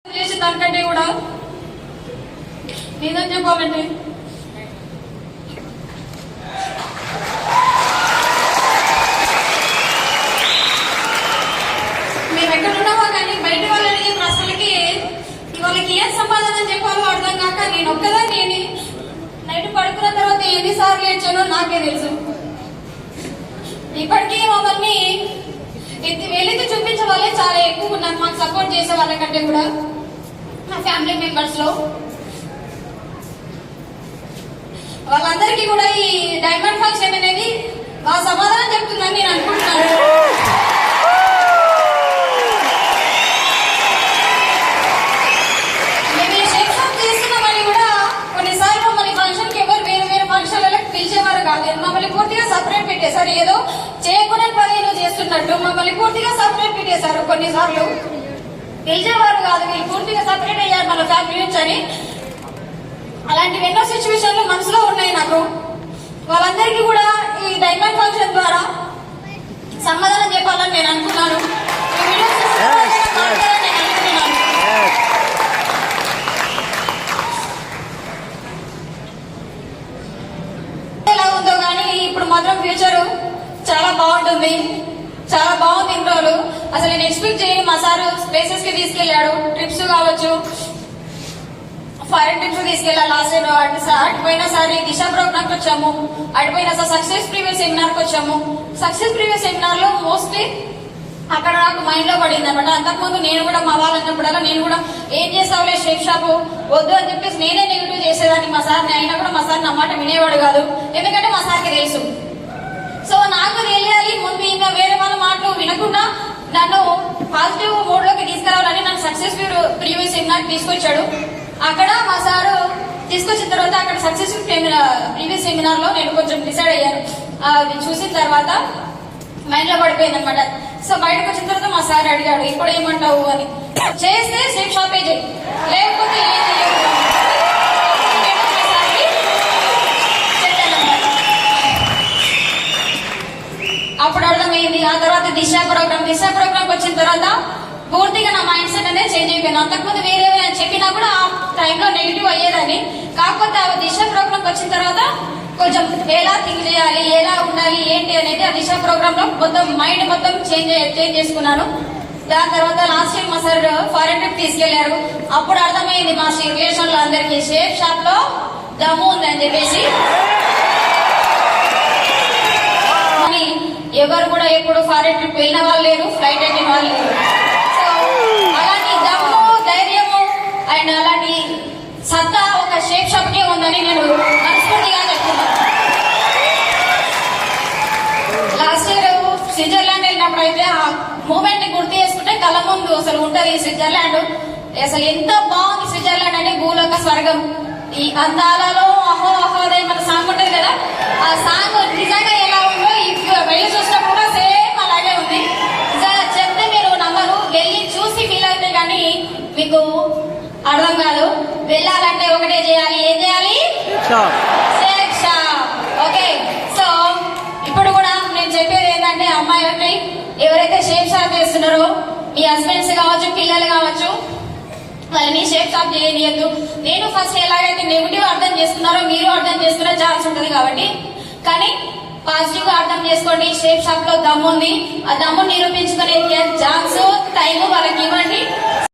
చేసి దానికంటే కూడా నిజం చెప్పాలంటే మేము ఎక్కడున్నామో కానీ బయట వాళ్ళు అడిగే ప్రశ్నలకి వాళ్ళకి ఏం సమాధానం చెప్పాలో అర్థం కాక నేను ఒక్కదాన్ని నైట్ పడుకున్న తర్వాత ఎన్నిసార్లు ఏడ్చానో నాకే తెలుసు. ఇప్పటికీ మమ్మల్ని వెళ్ళి చూపించే వాళ్ళే చాలా ఎక్కువ ఉన్నారు, మాకు సపోర్ట్ చేసే వాళ్ళకంటే కూడా మా ఫ్యామిలీ మెంబర్స్ లో. వాళ్ళందరికీ కూడా ఈ డైమండ్ ఫంక్షన్ అనేది ఆ సమాధానం చెప్తుందని నేను అనుకుంటున్నాను. మేము ఈ షేక్ షాప్ చేస్తున్నామని కూడా కొన్నిసార్లు మమ్మల్ని ఫంక్షన్ కి ఎవరు వేరే వేరే ఫంక్షన్లకు పిలిచేవారు కాదు, మమ్మల్ని పూర్తిగా సపరేట్ పెట్టేశారు. ఏదో చేయకునే పని చేస్తున్నట్టు మమ్మల్ని పూర్తిగా సపరేట్ పెట్టేశారు. కొన్నిసార్లు పిలిచేవారు కాదు, వీళ్ళు పూర్తిగా సపరేట్ అయ్యారు మన ఫ్యామిలీ నుంచి అని. అలాంటివి ఎన్నో సిచ్యువేషన్లు మనసులో ఉన్నాయి నాకు. వాళ్ళందరికీ కూడా ఈ డైమండ్ ఫంక్షన్ ద్వారా సమాధానం చెప్పాలని నేను అనుకున్నాను. ఎలా ఉందో కానీ ఇప్పుడు మాత్రం ఫ్యూచర్ చాలా బాగుంటుంది, చాలా బాగుంది. ఇన్ని రోజులు అసలు నేను ఎక్స్పెక్ట్ చేయని మా సార్ ప్లేసెస్ కి తీసుకెళ్లాడు. ట్రిప్స్ కావచ్చు, ఫారెన్ ట్రిప్స్ తీసుకెళ్ళాలి. లాస్ట్ టైం అటుపోయిన సారి దిశ ప్రోగ్రామ్ కి వచ్చాము, అటుపోయిన సార్ సక్సెస్ ప్రీవియస్ సెమినార్ కి వచ్చాము. సక్సెస్ ప్రీవియస్ సెమినార్ లో మోస్ట్లీ అక్కడ నాకు మైండ్ లో పడింది అనమాట. అంతకుముందు నేను కూడా మా వాళ్ళు అన్నప్పుడల్లా నేను కూడా ఏం చేస్తావులే షేక్ షాప్ వద్దు అని చెప్పేసి నేనే నెగిటివ్ చేసేదాన్ని మా సార్ని. అయినా కూడా మా సార్ నా మాట వినేవాడు కాదు, ఎందుకంటే మా సార్కి తెలుసు. సో నాకు తెలియాలి ముందు ఇంకా వేరే వాళ్ళ మాటలు వినకుండా నన్ను పాజిటివ్ మోడ్ లోకి తీసుకురావాలని నన్ను సక్సెస్ ప్రీవియస్ సెమినార్ తీసుకొచ్చాడు. అక్కడ మా సారు తీసుకొచ్చిన తర్వాత అక్కడ సక్సెస్ ప్రీవియస్ సెమినార్ లో నేను కొంచెం డిసైడ్ అయ్యాను. అది చూసిన తర్వాత మైండ్ లో పడిపోయింది అనమాట. సో బయటకు వచ్చిన తర్వాత మా సార్ అడిగాడు, ఇప్పుడు ఏమంటావు అని. చేస్తే షేక్ షాపే చేయి, లేకపోతే అప్పుడు అర్థమైంది. ఆ తర్వాత దిశ ప్రోగ్రామ్ వచ్చిన తర్వాత పూర్తిగా నా మైండ్ సెట్ అనేది చేంజ్ అయిపోయింది. అంతకుముందు వేరే చెప్పినా కూడా ఆ టైంలో నెగిటివ్ అయ్యేదని. కాకపోతే ఆ దిశ ప్రోగ్రామ్ వచ్చిన తర్వాత కొంచెం ఎలా థింక్ చేయాలి, ఎలా ఉండాలి, ఏంటి అనేది ఆ దిశ ప్రోగ్రామ్ లో మొత్తం మైండ్ మొత్తం చేంజ్ చేసుకున్నాను. దాని తర్వాత లాస్ట్ టైం మా సార్ ఫారెన్ ట్రిప్ తీసుకెళ్లారు. అప్పుడు అర్థమైంది మా రిలేషన్ లో అందరికి షేక్ షాప్ లో దమ్ము ఉందని చెప్పేసి. ఎవరు కూడా ఎప్పుడు ఫారెన్ ట్రిప్ వెళ్ళిన వాళ్ళు లేరు, ఫ్లైట్ ఎక్కిన వాళ్ళు లేరు. సో అలాంటి దమ్ము, ధైర్యము అండ్ అలాంటి సత్తా ఒక షేక్ షాప్ కే ఉందని నేను మనస్ఫూర్తిగా చెప్తున్నాను. లాస్ట్ ఇయర్ స్విట్జర్లాండ్ వెళ్ళినప్పుడు అయితే ఆ మూమెంట్ ని గుర్తు చేసుకుంటే కళ్ళ ముందు అసలు ఉంటది స్విట్జర్లాండ్. అసలు ఎంత బాగుంది స్విట్జర్లాండ్ అంటే భూలోక స్వర్గం. ఈ అందాలలో అహో అహోదయ మన సాంగ్ ఉంటది కదా, ఆ సాంగ్ నిజంగా ఎలా ఉందో వెళ్ళి చూసినప్పుడు కూడా సేమ్ అలాగే ఉంది. చెప్తే మీరు నమ్మరు, వెళ్ళి చూసి ఫీల్ అయితే కానీ మీకు అర్థం కాదు. వెళ్ళాలంటే ఒకటే చేయాలి, ఏం చేయాలి? షేక్ షాప్. ఓకే, సో ఇప్పుడు కూడా నేను చెప్పేది ఏంటంటే అమ్మాయిలకి ఎవరైతే షేక్ షాప్ చేస్తున్నారో మీ హస్బెండ్స్ కావచ్చు, పిల్లలు కావచ్చు, వాళ్ళని షేక్ షాప్ చేయనియద్దు. నేను ఫస్ట్ ఎలాగైతే నెగిటివ్ అర్థం చేస్తున్నారో మీరు అర్థం చేసుకునే ఛాన్స్ ఉంటుంది కాబట్టి, కానీ పాజిటివ్ గా అర్థం చేసుకోండి. షేక్ షాప్ లో దమ్ము ఉంది, ఆ దమ్ము నిరూపించుకునే ఛాన్స్, టైం వాళ్ళకి ఇవ్వండి.